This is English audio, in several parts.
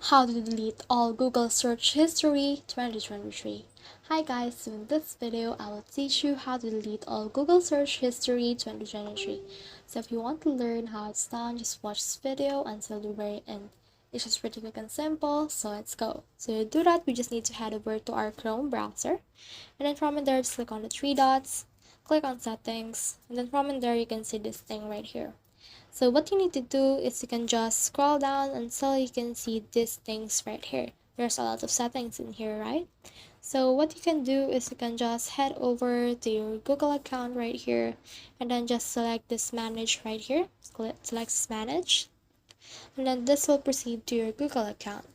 How to delete all Google search history 2023. Hi guys, so in this video I will teach you how to delete all Google search history 2023. So if you want to learn how it's done, just watch this video until the very end. It's just pretty quick and simple, so let's go. So to do that, we just need to head over to our Chrome browser, and then from in there just click on the three dots, click on settings, and then from in there you can see this thing right here. So what you need to do is you can just scroll down until you can see these things right here. There's a lot of settings in here, right? So what you can do is you can just head over to your Google account right here, and then just select this manage right here. Select this manage, and then this will proceed to your Google account.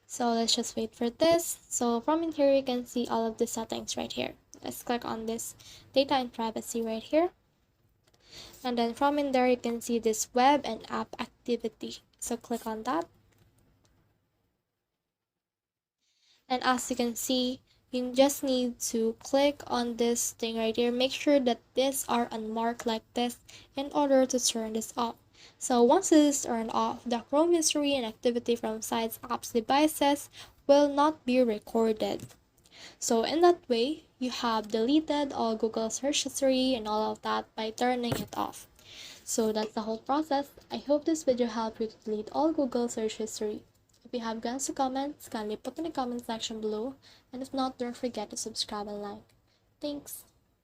So let's just wait for this. So from in here you can see all of the settings right here. Let's click on this data and privacy right here. And then from in there you can see this web and app activity, so click on that. And as you can see, you just need to click on this thing right here. Make sure that these are unmarked like this in order to turn this off. So once this is turned off, the Chrome history and activity from sites, apps, devices will not be recorded. So in that way, you have deleted all Google search history and all of that by turning it off. So that's the whole process. I hope this video helped you to delete all Google search history. If you have guns or comments, kindly put in the comment section below, and if not, don't forget to subscribe and like. Thanks.